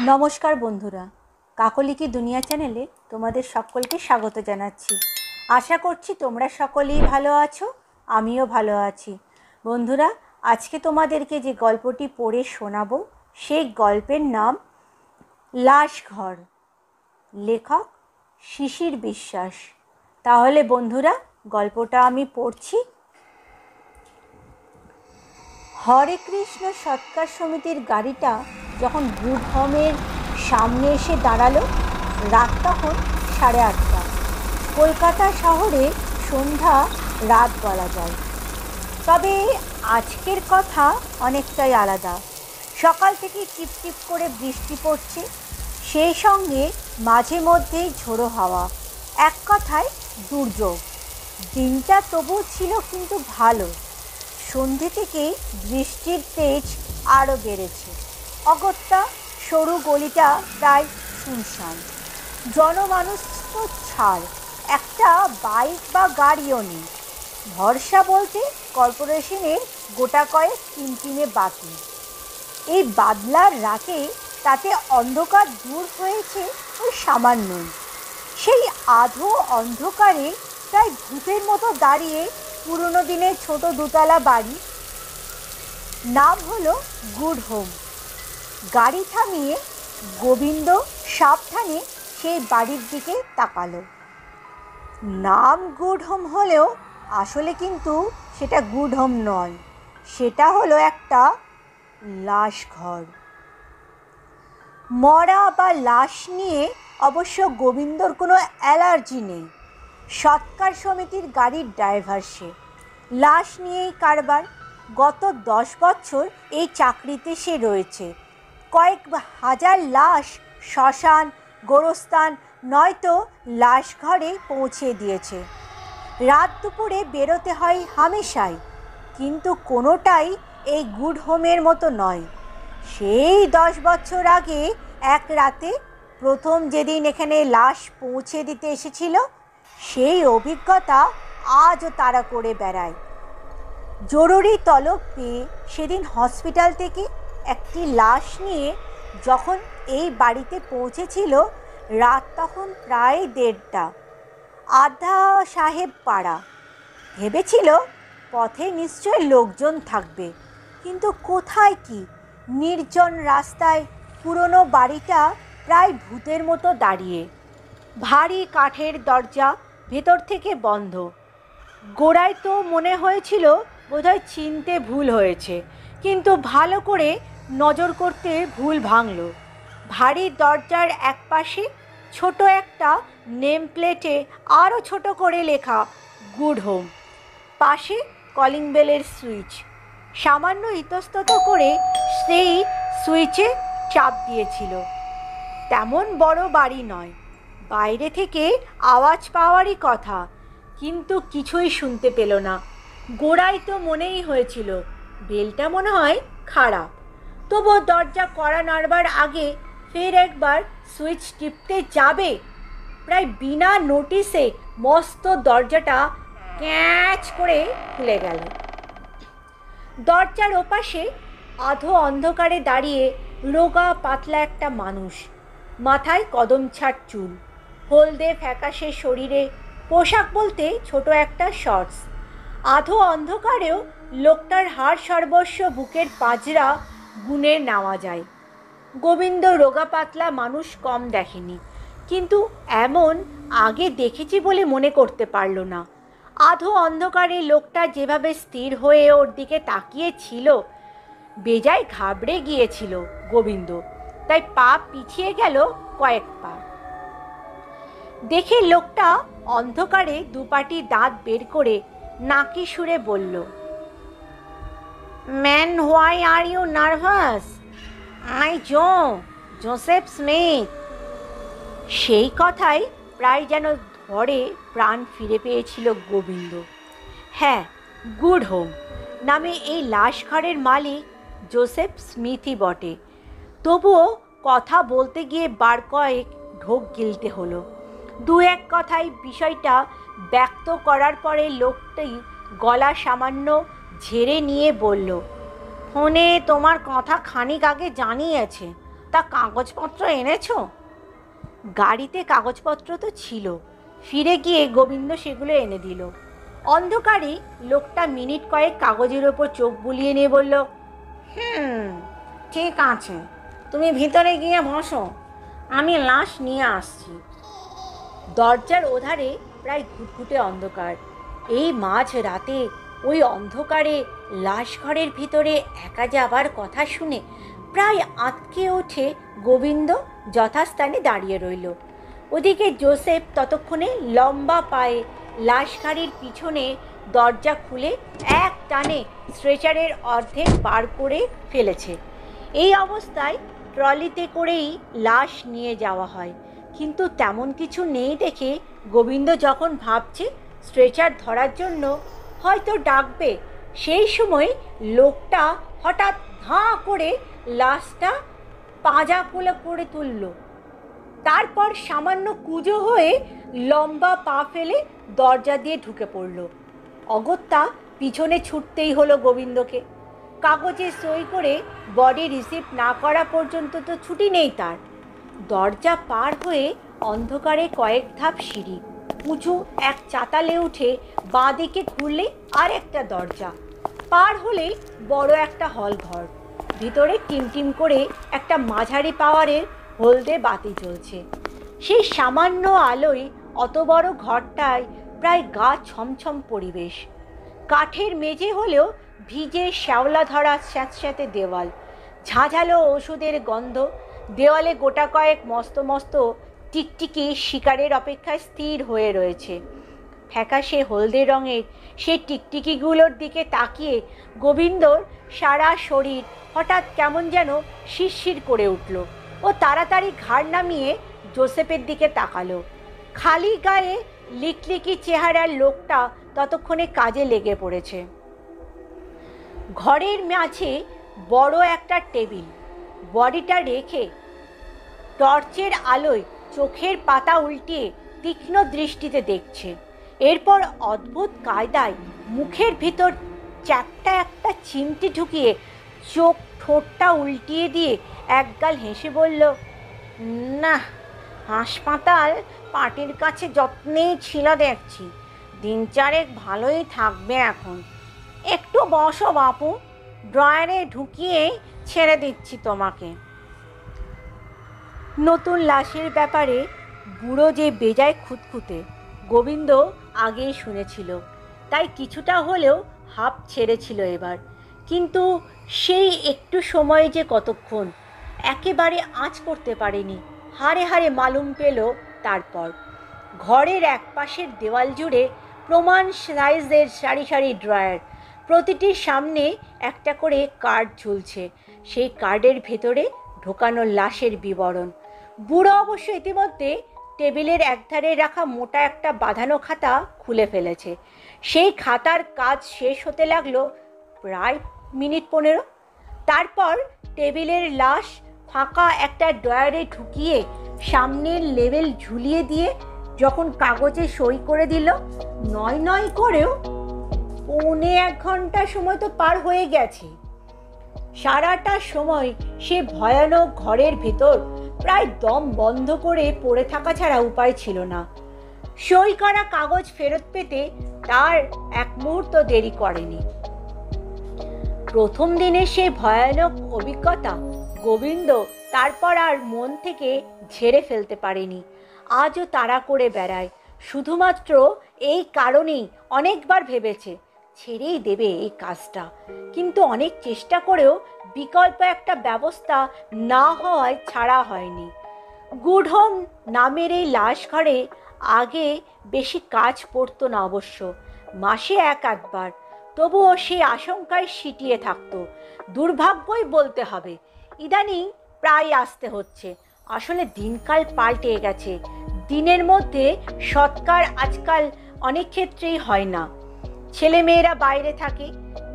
নমস্কার বন্ধুরা, কাকলি কি দুনিয়া চ্যানেলে তোমাদের সকলকে স্বাগত জানাচ্ছি। আশা করছি তোমরা সকলেই ভালো আছো, আমিও ভালো আছি। বন্ধুরা, আজকে তোমাদেরকে যে গল্পটি পড়ে শোনাবো সেই গল্পের নাম লাশঘর, লেখক শিশির বিশ্বাস। তাহলে বন্ধুরা, গল্পটা আমি পড়ছি। হরে কৃষ্ণ সৎকার সমিতির গাড়িটা যখন গুড হোমের সামনে এসে দাঁড়ালো, রাত তখন 8:30। কলকাতা শহরে সন্ধ্যা রাত বলা যায়, তবে আজকের কথা অনেকটাই আলাদা। সকাল থেকে টিপটিপ করে বৃষ্টি পড়ছে, সেই সঙ্গে মাঝে মধ্যেই ঝোড়ো হাওয়া। এক কথায় দুর্যোগ। দিনটা তবু ছিল কিন্তু ভালো। সন্ধে থেকেই বৃষ্টির তেজ আরও বেড়েছে। অগত্যা সরু গলিটা প্রায় শুনশান। জনমানুষ তো ছাড়, একটা বাইক বা গাড়িও নেই। ভরসা বলতে কর্পোরেশনের গোটা কয়েক টিমটিমে বাতি। এই বাদলার রাতে তাতে অন্ধকার দূর হয়েছে ওই সামান্যই। সেই আধো অন্ধকারে প্রায় ভূতের মতো দাঁড়িয়ে পুরনো দিনের ছোট দোতলা বাড়ি, নাম হলো গুড হোম। গাড়ি থামিয়ে গোবিন্দ সাবধানে সেই বাড়ির দিকে তাকালো। নাম গুড হোম হলেও আসলে কিন্তু সেটা গুড হোম নয়, সেটা হলো একটা লাশঘর। মরা বা লাশ নিয়ে অবশ্য গোবিন্দর কোনো অ্যালার্জি নেই। সৎকার সমিতির গাড়ির ড্রাইভার সে। লাশ নিয়েই কারবার। গত 10 বছর এই চাকরিতে সে রয়েছে। কয়েক হাজার লাশ শ্মশান, গোরস্থান নয়তো লাশঘরে পৌঁছে দিয়েছে। রাত দুপুরে বেরোতে হয় হামেশাই, কিন্তু কোনোটাই এই গুড হোমের মতো নয়। সেই 10 বছর আগে এক রাতে প্রথম যেদিন এখানে লাশ পৌঁছে দিতে এসেছিল, সেই অভিজ্ঞতা আজও তারা করে বেড়ায়। জরুরি তলব পেয়ে সেদিন হসপিটাল থেকে একটি লাশ নিয়ে যখন এই বাড়িতে পৌঁছেছিল, রাত তখন প্রায় 1:30। আধা সাহেব পাড়া। ভেবেছিল পথে নিশ্চয় লোকজন থাকবে, কিন্তু কোথায় কি? নির্জন রাস্তায় পুরনো বাড়িটা প্রায় ভূতের মতো দাঁড়িয়ে। ভারী কাঠের দরজা, ভেতর থেকে বন্ধ। গোড়ায় তো মনে হয়েছিল বোধহয় চিনতে ভুল হয়েছে, কিন্তু ভালো করে নজর করতে ভুল ভাঙল। ভারী দরজার একপাশে ছোট একটা নেম প্লেটে আরও ছোট করে লেখা গুড হোম। পাশে কলিং বেলের সুইচ। সামান্য ইতস্তত করে সেই সুইচে চাপ দিয়েছিল। তেমন বড় বাড়ি নয়, বাইরে থেকে আওয়াজ পাওয়ারই কথা, কিন্তু কিছুই শুনতে পেল না। গোড়ায় তো মনেই হয়েছিল বেলটা মনে হয় খারাপ, তবুও দরজা কড়া নাড়বার আগে ফের একবার সুইচ টিপতে যাবে, প্রায় বিনা নোটিসে মস্ত দরজাটা ক্যাঁচ করে খুলে গেল। দরজার ওপাশে আধো অন্ধকারে দাঁড়িয়ে রোগা পাতলা একটা মানুষ। মাথায় কদম ছাড় চুল, হলদে ফ্যাকাশে শরীরে, পোশাক বলতে ছোট একটা শর্টস। আধো অন্ধকারেও লোকটার হাড় সর্বস্ব বুকের পাজরা গুনে নেওয়া যায়। গোবিন্দ রোগা পাতলা মানুষ কম দেখেনি, কিন্তু এমন আগে দেখেছি বলে মনে করতে পারল না। আধো অন্ধকারে লোকটা যেভাবে স্থির হয়ে ওর দিকে তাকিয়ে ছিল, বেজায় ঘাবড়ে গিয়েছিল গোবিন্দ, তাই পা পিছিয়ে গেল কয়েক পা। দেখে লোকটা অন্ধকারে দুপাটি দাঁত বের করে নাকি সুরে বলল, man, why are you nervous? I Joseph Smith. সেই কথাই প্রায় যেন ধরে প্রাণ ফিরে পেয়েছিল গোবিন্দ। হ্যাঁ, গুড হোম নামে এই লাশঘরের মালিক জোসেফ স্মিথই বটে। তবুও কথা বলতে গিয়ে বার কয়েক ঢোক গিলতে হলো। দু এক কথায় বিষয়টা ব্যক্ত করার পরে লোকটি গলা সামান্য ঝেড়ে নিয়ে বলল, ফোনে তোমার কথা খানিক আগে জানিয়েছে, তা কাগজপত্র এনেছো? গাড়িতে কাগজপত্র তো ছিল। ফিরে গিয়ে গোবিন্দ সেগুলো এনে দিল। অন্ধকারে লোকটা মিনিট কয়েক কাগজের ওপর চোখ বুলিয়ে নিয়ে বলল, ঠিক আছে, তুমি ভিতরে গিয়ে বসো, আমি লাশ নিয়ে আসছি। দরজার ওধারে প্রায় ঘুটঘুটে অন্ধকার। এই মাঝ রাতে ওই অন্ধকারে লাশ ঘরের ভিতরে একা যাবার কথা শুনে প্রায় আঁতকে ওঠে গোবিন্দ। যথাস্থানে দাঁড়িয়ে রইল। ওদিকে জোসেফ ততক্ষণে লম্বা পায়ে লাশ গাড়ির পিছনে দরজা খুলে এক টানে স্ট্রেচারের অর্ধেক বার করে ফেলেছে। এই অবস্থায় ট্রলিতে করেই লাশ নিয়ে যাওয়া হয়, কিন্তু তেমন কিছু নেই দেখে গোবিন্দ যখন ভাবছে স্ট্রেচার ধরার জন্য হয়তো ডাকবে, সেই সময় লোকটা হঠাৎ ধাঁ করে লাশটা পাঁজা কোলে করে তুলল। তারপর সামান্য কুঁজো হয়ে লম্বা পা ফেলে দরজা দিয়ে ঢুকে পড়ল। অগত্যা পিছনে ছুটতেই হলো গোবিন্দকে। কাগজে সই করে বডি রিসিপ্ট না করা পর্যন্ত তো ছুটি নেই তার। দরজা পার হয়ে অন্ধকারে কয়েক ধাপ সিঁড়ি, উঁচু এক চাতালে উঠে বাঁ দিকে ঘুরলে আর একটা দরজা, পার হলেই বড় একটা হল ঘর। ভিতরে টিমটিম করে একটা মাঝারি পাওয়ারের হলদে বাতি জ্বলছে। সেই সামান্য আলোয় অত বড় ঘরটায় প্রায় গা ছমছম পরিবেশ। কাঠের মেঝে হলেও ভিজে শ্যাওলা ধরা স্যাঁতস্যাঁতে দেওয়াল, ঝাঁঝালো ওষুধের গন্ধ। দেওয়ালে গোটা কয়েক মস্ত মস্ত টিকটিকি শিকারের অপেক্ষায় স্থির হয়ে রয়েছে। ফ্যাকাশে হলদে রঙের সেই টিকটিকিগুলোর দিকে তাকিয়ে গোবিন্দর সারা শরীর হঠাৎ কেমন যেন শিরশির করে উঠল। ও তাড়াতাড়ি ঘাড় নামিয়ে জোসেফের দিকে তাকালো। খালি গায়ে লিকলিকি চেহারার লোকটা ততক্ষণে কাজে লেগে পড়েছে। ঘরের মাঝে বড় একটা টেবিল, বডিটা রেখে টর্চের আলোয় চোখের পাতা উল্টিয়ে তীক্ষ্ণ দৃষ্টিতে দেখছে। এরপর অদ্ভুত কায়দায় মুখের ভিতর চ্যাপ্টা একটা চিমটি ঢুকিয়ে চোখ ঠোঁটটা উল্টিয়ে দিয়ে একগাল হেসে বলল, না, হাসপাতাল পার্টির কাছে যত্নেই ছিল দেখছি, দিন চারেক ভালোই থাকবে এখন। একটু বসো বাপু, ড্রয়ারে ঢুকিয়ে ছেড়ে দিচ্ছি তোমাকে। নতুন লাশের ব্যাপারে বুড়ো যে বেজায় খুঁতখুঁতে গোবিন্দ আগেই শুনেছিল, তাই কিছুটা হলেও হাঁপ ছেড়েছিল এবার। কিন্তু সেই একটু সময় যে কতক্ষণ, একেবারে আঁচ করতে পারেনি। হাড়ে হাড়ে মালুম পেল তারপর। ঘরের এক পাশের দেওয়াল জুড়ে প্রমাণ সাইজের সারি সারি ড্রয়ার, প্রতিটির সামনে একটা করে কার্ড ঝুলছে। সেই কার্ডের ভেতরে ঢোকানো লাশের বিবরণ। বুড়ো অবশ্য ইতিমধ্যে টেবিলের একধারে রাখা মোটা একটা বাঁধানো খাতা খুলে ফেলেছে। সেই খাতার কাজ শেষ হতে লাগলো প্রায় মিনিট 15। তারপর টেবিলের লাশ ফাঁকা একটা ড্রয়ারে ঢুকিয়ে সামনের লেবেল ঝুলিয়ে দিয়ে যখন কাগজে সই করে দিল, নয় নয় করেও 1.25 ঘন্টা সময় তো পার হয়ে গেছে। সারাটা সময় সে ভয়ানক ঘরের ভেতর প্রায় দম বন্ধ করে পড়ে থাকা ছাড়া উপায় ছিল না। সই করা কাগজ ফেরত পেতে তার এক মুহূর্ত দেরি করেনি। প্রথম দিনের সেই ভয়ানক অভিজ্ঞতা গোবিন্দ তারপর আর মন থেকে ঝেড়ে ফেলতে পারেনি। আজও তাড়া করে বেড়ায়। শুধুমাত্র এই কারণেই অনেকবার ভেবেছে ছেড়েই দেবে এই কাজটা, কিন্তু অনেক চেষ্টা করেও বিকল্প একটা ব্যবস্থা না হওয়ায় ছাড়া হয়নি। গুড হোম নামের এই লাশ ঘরে আগে বেশি কাজ পড়তো না অবশ্য, মাসে 1-8 বার। তবুও সে আশঙ্কায় সিটিয়ে থাকতো। দুর্ভাগ্যই বলতে হবে, ইদানিং প্রায় আসতে হচ্ছে। আসলে দিনকাল পাল্টে গেছে। দিনের মধ্যে সৎকার আজকাল অনেক ক্ষেত্রেই হয় না। ছেলেমেয়েরা বাইরে থাকে,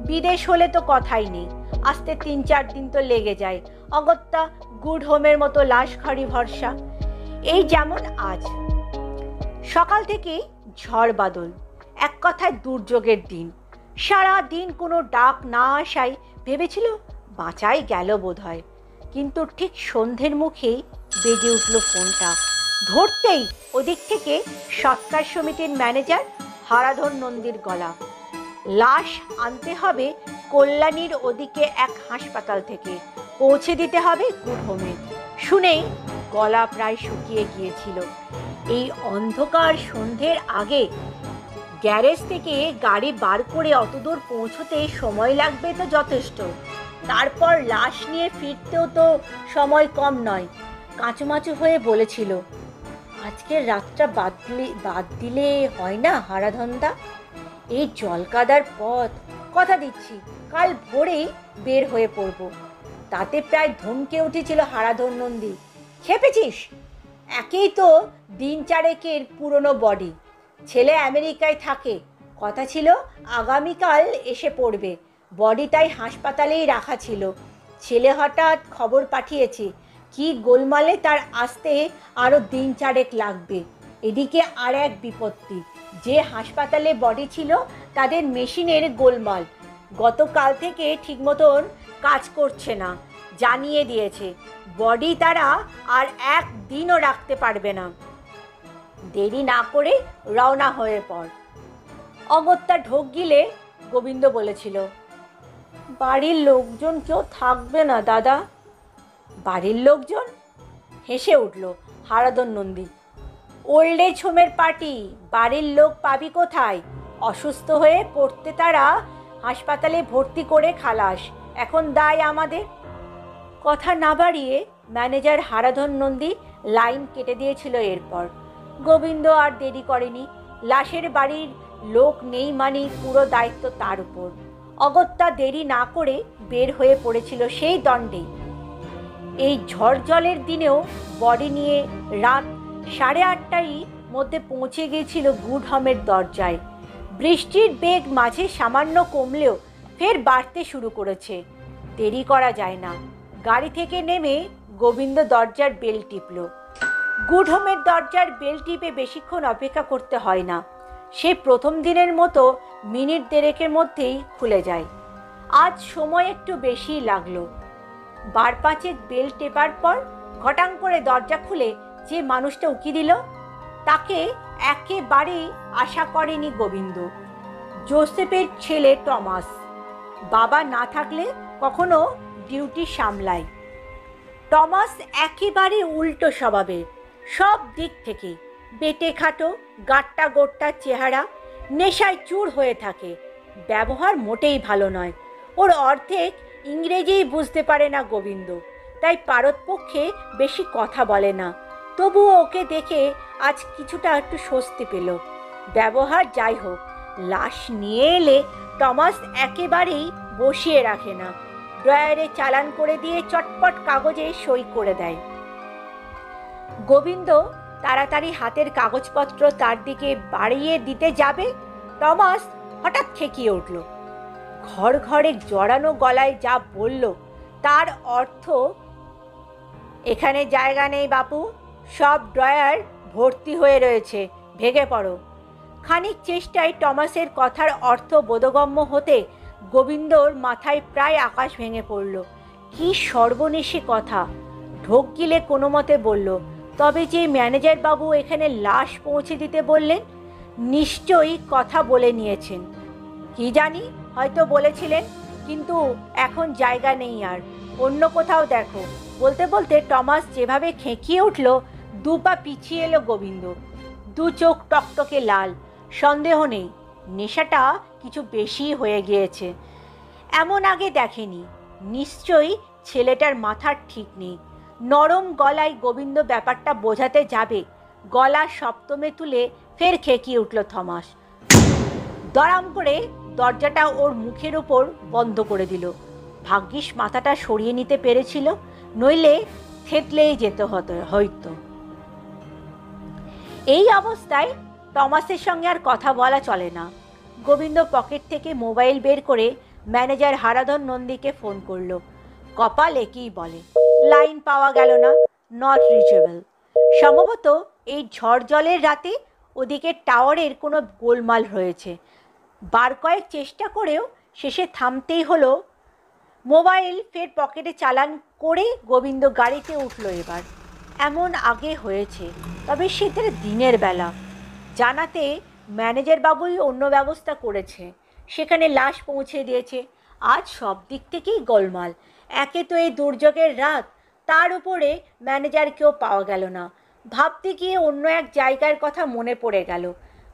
বিদেশ হলে তো কথাই নেই, আসতে 3-4 দিন তো লেগে যায়। অগত্যা গুড হোমের মতো লাশ ঘাড়ি ভরসা। এই যেমন আজ সকাল থেকে ঝড় বাদল, এক কথায় দুর্যোগের দিন। সারা দিন কোনো ডাক না আসায় ভেবেছিল বাঁচাই গেল বোধহয়। কিন্তু ঠিক সন্ধ্যের মুখেই বেজে উঠল ফোনটা। ধরতেই ওদিক থেকে সৎকার সমিতির ম্যানেজার হারাধন নন্দীর গলা। লাশ আনতে হবে কল্যাণীর ওদিকে এক হাসপাতাল থেকে, পৌঁছে দিতে হবে গুড হোমে। শুনেই গলা প্রায় শুকিয়ে গিয়েছিল। এই অন্ধকার সন্ধ্যের আগে গ্যারেজ থেকে গাড়ি বার করে অতদূর পৌঁছতে সময় লাগবে তো যথেষ্ট, তারপর লাশ নিয়ে ফিরতেও তো সময় কম নয়। কাঁচুমাচু হয়ে বলেছিল, আজকের রাতটা বাদ দিলে হয় না হারাধনদা? এই জলকাদার পথ, কথা দিচ্ছি কাল ভোরেই বের হয়ে পড়ব। তাতে প্রায় ধমকে উঠেছিল হারাধন নন্দী। খেপেছিস? একেই তো দিন চারেকের পুরনো বডি, ছেলে আমেরিকায় থাকে, কথা ছিল আগামীকাল এসে পড়বে। বডি তাই হাসপাতালেই রাখা ছিল। ছেলে হঠাৎ খবর পাঠিয়েছে কি গোলমালে তার আসতে আরও দিন চারেক লাগবে। এদিকে আর এক বিপত্তি, যে হাসপাতালে বডি ছিল তাদের মেশিনের গোলমাল, গতকাল থেকে ঠিক মতন কাজ করছে না, জানিয়ে দিয়েছে বডি তারা আর একদিনও রাখতে পারবে না। দেরি না করে রওনা হয়ে পড়। অগত্যা ঢোক গিলে গোবিন্দ বলেছিল, বাড়ির লোকজন কেউ থাকবে না দাদা? বাড়ির লোকজন? হেসে উঠল হারাধন নন্দী। ওল্ড এজ হোমের পার্টি, বাড়ির লোক পাবি কোথায়? অসুস্থ হয়ে পড়তে তারা হাসপাতালে ভর্তি করে খালাস, এখন দায় আমাদের। কথা না বাড়িয়ে ম্যানেজার হারাধন নন্দী লাইন কেটে দিয়েছিল। এরপর গোবিন্দ আর দেরি করেনি। লাশের বাড়ির লোক নেই মানে পুরো দায়িত্ব তার উপর। অগত্যা দেরি না করে বের হয়ে পড়েছিল সেই দণ্ডে। এই ঝড় জলের দিনেও বডি নিয়ে রাত 8:30টার মধ্যে পৌঁছে গিয়েছিল গুড হোমের দরজায়। বৃষ্টির বেগ মাঝে সামান্য কমলেও ফের বাড়তে শুরু করেছে। দেরি করা যায় না। গাড়ি থেকে নেমে গোবিন্দ দরজার বেল টিপল। গুড হোমের দরজার বেল টিপে বেশিক্ষণ অপেক্ষা করতে হয় না, সে প্রথম দিনের মতো মিনিট দেড়েকের মধ্যেই খুলে যায়। আজ সময় একটু বেশিই লাগলো। 4-5 বেল টেপার পর ঘটাং করে দরজা খুলে যে মানুষটা উকি দিল তাকে একেবারেই আশা করেনি গোবিন্দ। জোসেফের ছেলে টমাস, বাবা না থাকলে কখনো ডিউটি সামলায়। টমাস একেবারে উল্টো স্বভাবের, সব দিক থেকে বেটে খাটো, গাট্টা গোট্টা চেহারা, নেশায় চুর হয়ে থাকে। ব্যবহার মোটেই ভালো নয়। ওর অর্ধেক ইংরেজিই বুঝতে পারে না গোবিন্দ, তাই পারতপক্ষে বেশি কথা বলে না। তবুও ওকে দেখে আজ কিছুটা একটু স্বস্তি পেল। ব্যবহার যাই হোক, লাশ নিয়ে এলে টমাস একেবারেই বসিয়ে রাখে না, ড্রয়ারে চালান করে দিয়ে চটপট কাগজে সই করে দেয়। গোবিন্দ তাড়াতাড়ি হাতের কাগজপত্র তার দিকে বাড়িয়ে দিতে যাবে, টমাস হঠাৎ খেকিয়ে উঠল। ঘরে জড়ানো গলায় যা বলল তার অর্থ, এখানে জায়গা নেই বাপু, সব ড্রয়ার ভর্তি হয়ে রয়েছে, ভেগে পড়ো। খানিক চেষ্টায় টমাসের কথার অর্থ বোধগম্য হতে গোবিন্দর মাথায় প্রায় আকাশ ভেঙে পড়ল। কি সর্বনেশে কথা! ঢোক গিলে কোনো মতে বলল, তবে যে ম্যানেজার বাবু এখানে লাশ পৌঁছে দিতে বললেন, নিশ্চয়ই কথা বলে নিয়েছেন। কি জানি, হয়তো বলেছিলেন, কিন্তু এখন জায়গা নেই, আর অন্য কোথাও দেখো। বলতে বলতে টমাস যেভাবে খেঁকিয়ে উঠল, 2 পা পিছিয়ে এলো গোবিন্দ। 2 চোখ টকটকে লাল। সন্দেহ নেই নেশাটা কিছু বেশি হয়ে গিয়েছে। এমন আগে দেখেনি। নিশ্চয়ই ছেলেটার মাথার ঠিক নেই। নরম গলায় গোবিন্দ ব্যাপারটা বোঝাতে যাবে, গলা সপ্তমে তুলে ফের খেকিয়ে উঠল থমাস। দড়াম করে দরজাটা ওর মুখের উপর বন্ধ করে দিল। ভাগ্যিস মাথাটা সরিয়ে নিতে পেরেছিল, নইলে থেতলেই যেত হয়তো। এই অবস্থায় টমাসের সঙ্গে আর কথা বলা চলে না। গোবিন্দ পকেট থেকে মোবাইল বের করে ম্যানেজার হারাধন নন্দীকে ফোন করলো। কপাল একেই বলে, লাইন পাওয়া গেল না, নট রিচেবল। সম্ভবত এই ঝড় জলের রাতে ওদিকে টাওয়ারের কোনো গোলমাল হয়েছে। বার কয়েক চেষ্টা করেও শেষে থামতেই হলো। মোবাইল ফের পকেটে চালান করে গোবিন্দ গাড়িতে উঠল। এবার এমন আগে হয়েছে, তবে শীতের দিনের বেলা। জানাতে ম্যানেজার বাবুই অন্য ব্যবস্থা করেছে, সেখানে লাশ পৌঁছে দিয়েছে। আজ সব দিক থেকেই গোলমাল। একে তো এই দুর্যোগের রাত, তার উপরে ম্যানেজারকেও পাওয়া গেল না। ভাবতে গিয়ে অন্য এক জায়গার কথা মনে পড়ে গেল,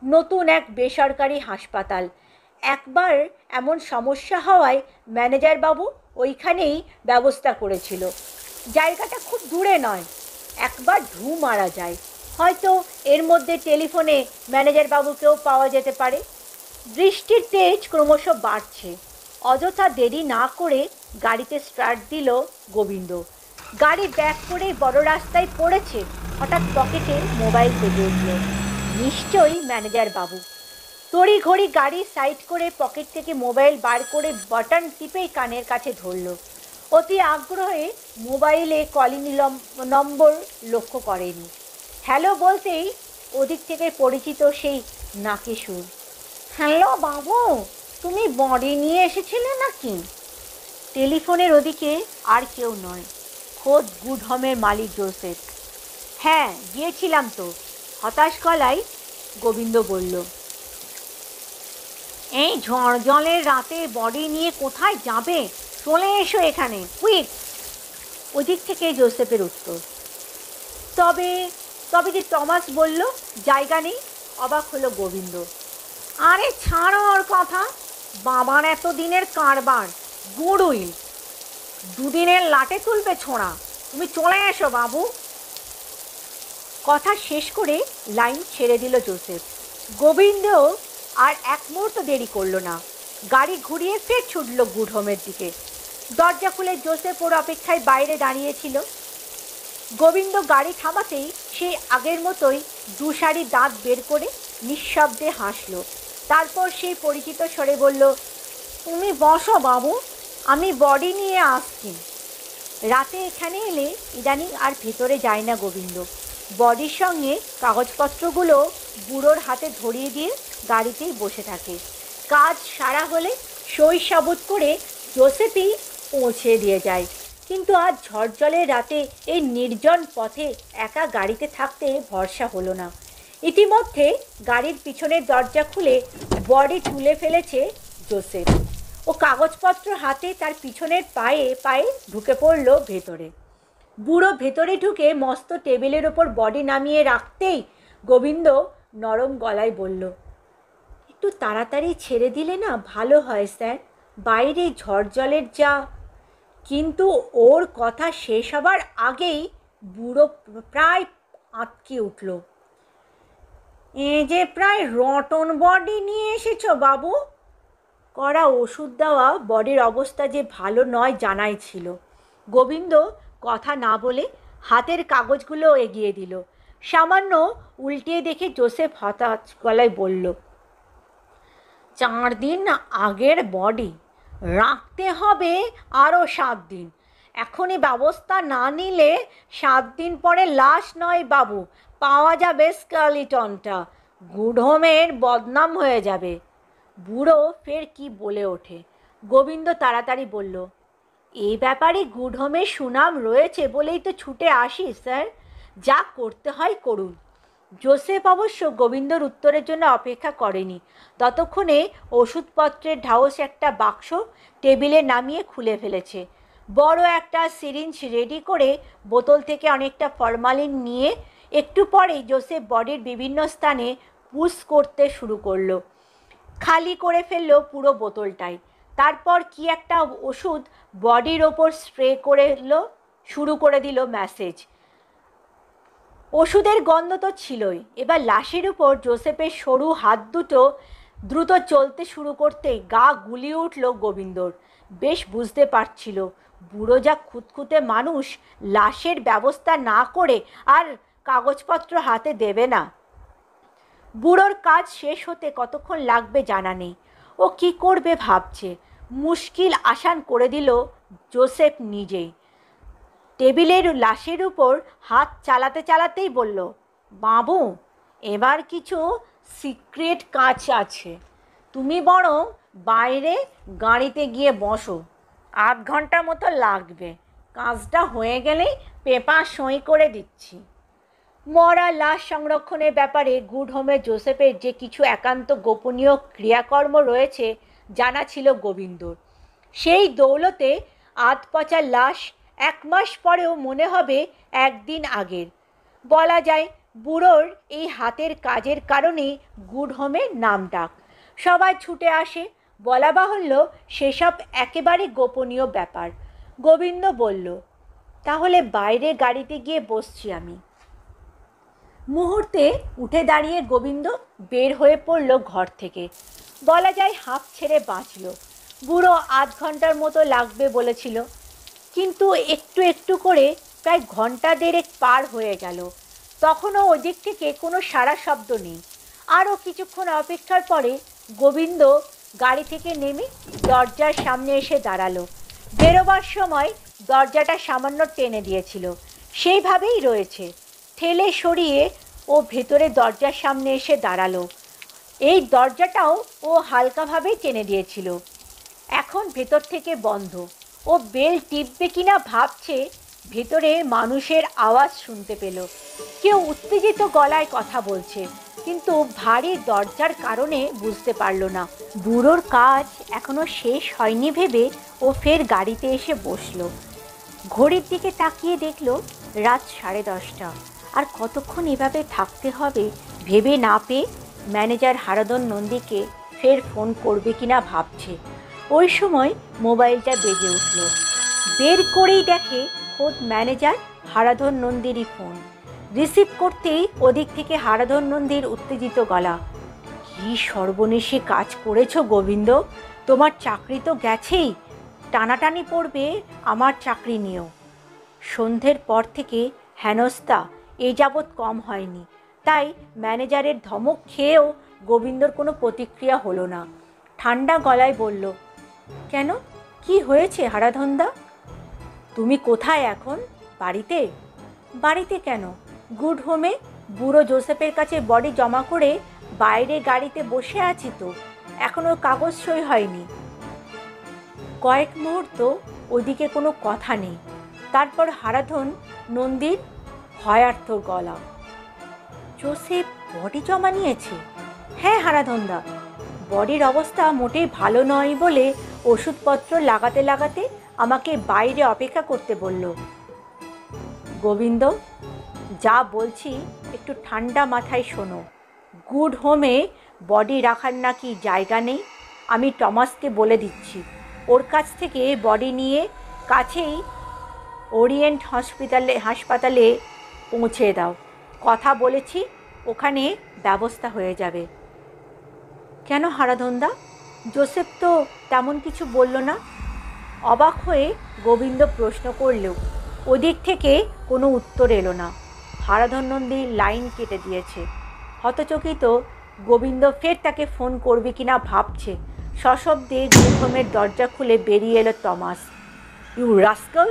নতুন এক বেসরকারি হাসপাতাল। একবার এমন সমস্যা হওয়ায় ম্যানেজার বাবু ওইখানেই ব্যবস্থা করেছিল। জায়গাটা খুব দূরে নয়, একবার ঢু মারা যায়, হয়তো এর মধ্যে টেলিফোনে ম্যানেজার বাবুকেও পাওয়া যেতে পারে। বৃষ্টির তেজ ক্রমশ বাড়ছে। অযথা দেরি না করে গাড়িতে স্টার্ট দিল গোবিন্দ। গাড়ি ব্যাক করে বড় রাস্তায় পড়েছে, হঠাৎ পকেটে মোবাইল বেজে উঠল। নিশ্চয়ই ম্যানেজার বাবু। তড়িঘড়ি গাড়ি সাইড করে পকেট থেকে মোবাইল বার করে বাটন টিপেই কানের কাছে ধরল। অতি আগ্রহে মোবাইলে কলিং নম্বর লক্ষ্য করেনি। হ্যালো বলতেই ওদিক থেকে পরিচিত সেই নাকি সুর। হ্যালো বাবু, তুমি বডি নিয়ে এসেছিলে নাকি? টেলিফোনের ওদিকে আর কেউ নয়, খোদ গুড হোমের মালিক জোসেফ। হ্যাঁ গিয়েছিলাম তো, হতাশ গলায় গোবিন্দ বলল। এই ঝড় জলের রাতে বডি নিয়ে কোথায় যাবে? চলে এসো এখানে, কুইক। ওদিক থেকে জোসেফের উত্তর। তবে তবে যে টমাস বলল জায়গা নেই, অবাক হলো গোবিন্দ। আরে ছাড়ো ওর কথা, বাবার এতদিনের কারবার, গুড়ুইল, দুদিনের লাটে তুলবে ছোঁড়া। তুমি চলে এসো বাবু। কথা শেষ করে লাইন ছেড়ে দিল জোসেফ। গোবিন্দ আর এক মুহূর্ত দেরি করলো না, গাড়ি ঘুরিয়ে ফের ছুটল গুড হোমের দিকে। দরজা খুলে জোসেফ ওর অপেক্ষায় বাইরে দাঁড়িয়েছিল। গোবিন্দ গাড়ি থামাতেই সেই আগের মতোই দুসারি দাঁত বের করে নিঃশব্দে হাসল। তারপর সেই পরিচিত স্বরে বলল, তুমি বসো বাবু, আমি বডি নিয়ে আসছি। রাতে এখানে এলে ইদানিং আর ভেতরে যায় না গোবিন্দ। বডির সঙ্গে কাগজপত্রগুলো বুড়োর হাতে ধরিয়ে দিয়ে গাড়িতেই বসে থাকে। কাজ সারা হলে সই সাবুত করে জোসেফই পৌঁছে দিয়ে যায়। কিন্তু আজ ঝড় জলের রাতে এই নির্জন পথে একা গাড়িতে থাকতে ভরসা হলো না। ইতিমধ্যে গাড়ির পিছনের দরজা খুলে বডি তুলে ফেলেছে জোসেফ। ও কাগজপত্র হাতে তার পিছনের পায়ে পায়ে ঢুকে পড়ল ভেতরে। বুড়ো ভেতরে ঢুকে মস্ত টেবিলের ওপর বডি নামিয়ে রাখতেই গোবিন্দ নরম গলায় বলল, একটু তাড়াতাড়ি ছেড়ে দিলে না ভালো হয় স্যার, বাইরে ঝড় জলের যা। কিন্তু ওর কথা শেষ হবার আগেই বুড়ো প্রায় আঁতকে উঠল। এ যে প্রায় রটন বডি নিয়ে এসেছো বাবু। কড়া ওষুধ দেওয়া বডির অবস্থা যে ভালো নয় জানাই ছিল। গোবিন্দ কথা না বলে হাতের কাগজগুলো এগিয়ে দিল। সামান্য উল্টিয়ে দেখে জোসেফ হতাশ গলায় বলল, 4 দিন আগের বডি, রাখতে হবে আরও 7 দিন। এখনই ব্যবস্থা না নিলে 7 দিন পরে লাশ নয় বাবু, পাওয়া যাবে স্কেলিটনটা। গুড হোমের বদনাম হয়ে যাবে। বুড়ো ফের কি বলে ওঠে। গোবিন্দ তাড়াতাড়ি বলল, এই ব্যাপারে গুড হোমের সুনাম রয়েছে বলেই তো ছুটে আসি স্যার, যা করতে হয় করুন। জোসেফ অবশ্য গোবিন্দর উত্তরের জন্য অপেক্ষা করেনি। ততক্ষণে ওষুধপত্রের ঢাউস একটা বাক্স টেবিলে নামিয়ে খুলে ফেলেছে। বড় একটা সিরিঞ্জ রেডি করে বোতল থেকে অনেকটা ফরমালিন নিয়ে একটু পরেই জোসেফ বডির বিভিন্ন স্থানে পুশ করতে শুরু করলো। খালি করে ফেললো পুরো বোতলটাই। তারপর কি একটা ওষুধ বডির ওপর স্প্রে করে শুরু করে দিল ম্যাসেজ। ওষুধের গন্ধ তো ছিলই। এবার লাশের উপর জোসেফের সরু হাত দুটো দ্রুত চলতে শুরু করতেই গা গুলিয়ে উঠল গোবিন্দর। বেশ বুঝতে পারছিল বুড়ো যা খুঁতখুঁতে মানুষ, লাশের ব্যবস্থা না করে আর কাগজপত্র হাতে দেবে না। বুড়োর কাজ শেষ হতে কতক্ষণ লাগবে জানা নেই। ও কি করবে ভাবছে। মুশকিল আসান করে দিল জোসেফ নিজেই। টেবিলের লাশের উপর হাত চালাতে চালাতেই বলল, বাবু, এবার কিছু সিক্রেট কাজ আছে, তুমি বরং বাইরে গাড়িতে গিয়ে বসো। আধ ঘন্টা মতো লাগবে, কাজটা হয়ে গেলেই পেপার সই করে দিচ্ছি। মরা লাশ সংরক্ষণের ব্যাপারে গুড হোমে জোসেফের যে কিছু একান্ত গোপনীয় ক্রিয়াকর্ম রয়েছে জানা ছিল গোবিন্দর। সেই দৌলতে আধ পচা লাশ 1 মাস পরেও মনে হবে একদিন আগের। বলা যায় বুড়োর এই হাতের কাজের কারণেই গুড হোমের নাম ডাক। সবাই ছুটে আসে। বলা বাহুল্য সেসব একেবারে গোপনীয় ব্যাপার। গোবিন্দ বলল, তাহলে বাইরে গাড়িতে গিয়ে বসছি আমি। মুহূর্তে উঠে দাঁড়িয়ে গোবিন্দ বের হয়ে পড়ল ঘর থেকে। বলা যায় হাঁপ ছেড়ে বাঁচল। বুড়ো আধ ঘন্টার মতো লাগবে বলেছিল, কিন্তু একটু একটু করে প্রায় ঘন্টা দেড়েক পার হয়ে গেল। তখনও ওদিক থেকে কোনো সাড়া শব্দ নেই। আরও কিছুক্ষণ অপেক্ষার পরে গোবিন্দ গাড়ি থেকে নেমে দরজার সামনে এসে দাঁড়ালো। বেরোবার সময় দরজাটা সামান্য টেনে দিয়েছিল, সেইভাবেই রয়েছে। ঠেলে সরিয়ে ও ভেতরে দরজার সামনে এসে দাঁড়ালো। এই দরজাটাও ও হালকাভাবেই টেনে দিয়েছিল, এখন ভেতর থেকে বন্ধ। ও বেল টিপবে কিনা ভাবছে, ভেতরে মানুষের আওয়াজ শুনতে পেল। কেউ উত্তেজিত গলায় কথা বলছে, কিন্তু ভারী দরজার কারণে বুঝতে পারল না। বুড়োর কাজ এখনো শেষ হয়নি ভেবে ও ফের গাড়িতে এসে বসলো। ঘড়ির দিকে তাকিয়ে দেখলো রাত 10:30। আর কতক্ষণ এভাবে থাকতে হবে ভেবে না পেয়ে ম্যানেজার হারাধন নন্দীকে ফের ফোন করবে কিনা ভাবছে। ওই সময় মোবাইলটা বেজে উঠল। বের করেই দেখে খোদ ম্যানেজার হারাধন নন্দীরই ফোন। রিসিভ করতেই ওদিক থেকে হারাধন নন্দীর উত্তেজিত গলা, কি সর্বনেশে কাজ করেছো গোবিন্দ, তোমার চাকরি তো গেছেই, টানাটানি পড়বে আমার চাকরি নিয়েও। সন্ধ্যের পর থেকে হেনস্থা এ যাবৎ কম হয়নি, তাই ম্যানেজারের ধমক খেয়েও গোবিন্দর কোনো প্রতিক্রিয়া হলো না। ঠান্ডা গলায় বলল, কেন, কি হয়েছে হারাধনদা? তুমি কোথায় এখন? বাড়িতে? বাড়িতে কেন, গুড হোমে বুড়ো জোসেফের কাছে বডি জমা করে বাইরে গাড়িতে বসে আছি তো, এখনও কাগজ সই হয়নি। কয়েক মুহূর্ত ওদিকে কোনো কথা নেই। তারপর হারাধন নন্দীর ভয়ার্থ গলা, জোসেফ বডি জমা নিয়েছে? হ্যাঁ হারাধনদা, বডির অবস্থা মোটেই ভালো নয় বলে ওষুধপত্র লাগাতে লাগাতে আমাকে বাইরে অপেক্ষা করতে বলল। গোবিন্দ, যা বলছি একটু ঠান্ডা মাথায় শোনো। গুড হোমে বডি রাখার নাকি জায়গা নেই। আমি টমাসকে বলে দিচ্ছি, ওর কাছ থেকে বডি নিয়ে কাছেই ওরিয়েন্ট হাসপাতালে পৌঁছে দাও। কথা বলেছি, ওখানে ব্যবস্থা হয়ে যাবে। কেন হারাধনদা, জোসেফ তো তেমন কিছু বলল না? অবাক হয়ে গোবিন্দ প্রশ্ন করলেও ওদিক থেকে কোনো উত্তর এলো না। হারাধন নন্দী লাইন কেটে দিয়েছে। হতচকিত গোবিন্দ ফের তাকে ফোন করবে কিনা ভাবছে। সশব্দে গুড হোমের দরজা খুলে বেরিয়ে এলো টমাস। ইউ রাস্কেল,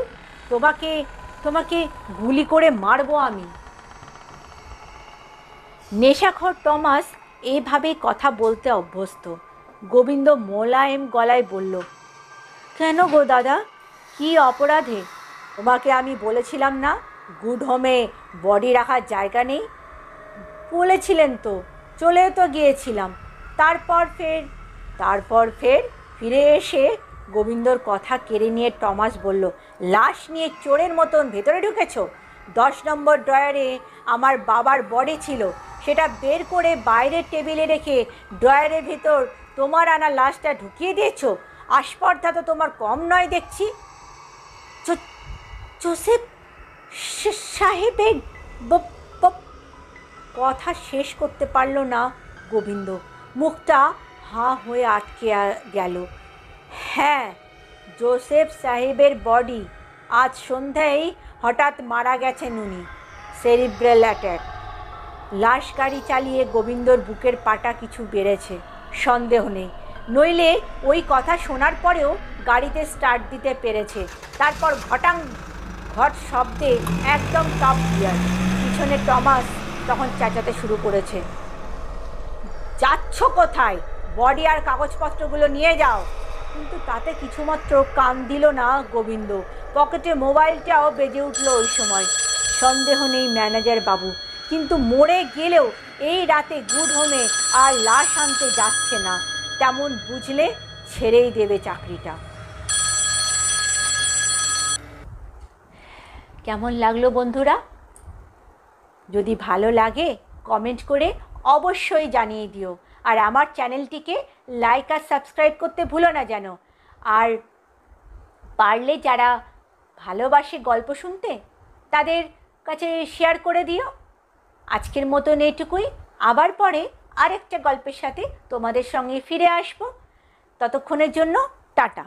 তোমাকে গুলি করে মারবো আমি। নেশাখোর টমাস এইভাবেই কথা বলতে অভ্যস্ত। গোবিন্দ মোলায়েম গলায় বলল, কেন গো দাদা, কি অপরাধে? তোমাকে আমি বলেছিলাম না গুড হোমে বডি রাখার জায়গা নেই? বলেছিলেন তো, চলেও তো গিয়েছিলাম। তারপর ফের ফিরে এসে গোবিন্দর কথা কেড়ে নিয়ে টমাস বলল, লাশ নিয়ে চোরের মতন ভেতরে ঢুকেছ? 10 নম্বর ড্রয়ারে আমার বাবার বডি ছিল, সেটা বের করে বাইরের টেবিলে রেখে ড্রয়ারের ভেতর তোমার আনা লাশটা ঢুকিয়ে দিয়েছ। আস্পর্ধা তো তোমার কম নয় দেখছি। জোসেফ সাহেবের কথা শেষ করতে পারল না গোবিন্দ। মুখটা হাঁ হয়ে আটকে গেল। হ্যাঁ, জোসেফ সাহেবের বডি। আজ সন্ধ্যায় হঠাৎ মারা গেছেন উনি, সেরিব্রাল অ্যাট্যাক। লাশ গাড়ি চালিয়ে গোবিন্দর বুকের পাটা কিছু বেড়েছে, সন্দেহ নেই। নইলে ওই কথা শোনার পরেও গাড়িতে স্টার্ট দিতে পেরেছে। তারপর ঘট শব্দে একদম টপ গিয়ার। পিছনে টমাস তখন চেঁচাতে শুরু করেছে, যাচ্ছ কোথায়? বডি আর কাগজপত্রগুলো নিয়ে যাও। কিন্তু তাতে কিছুমাত্র কান দিল না গোবিন্দ। পকেটে মোবাইলটাও বেজে উঠল ওই সময়। সন্দেহ নেই ম্যানেজার বাবু কিন্তু মরে গেলেও এই রাতে গুড হোমে আর লাশ আনতে যাচ্ছে না, তেমন বুঝলে ছেড়েই দেবে চাকরিটা। কেমন লাগলো বন্ধুরা? যদি ভালো লাগে কমেন্ট করে অবশ্যই জানিয়ে দিও, আর আমার চ্যানেলটিকে লাইক আর সাবস্ক্রাইব করতে ভুলো না যেন। আর পারলে যারা ভালোবাসে গল্প শুনতে তাদের কাছে শেয়ার করে দিও। আজকের মতন এইটুকুই, আবার পরে আরেকটা গল্পের সাথে তোমাদের সঙ্গে ফিরে আসবো। ততক্ষণের জন্য টাটা।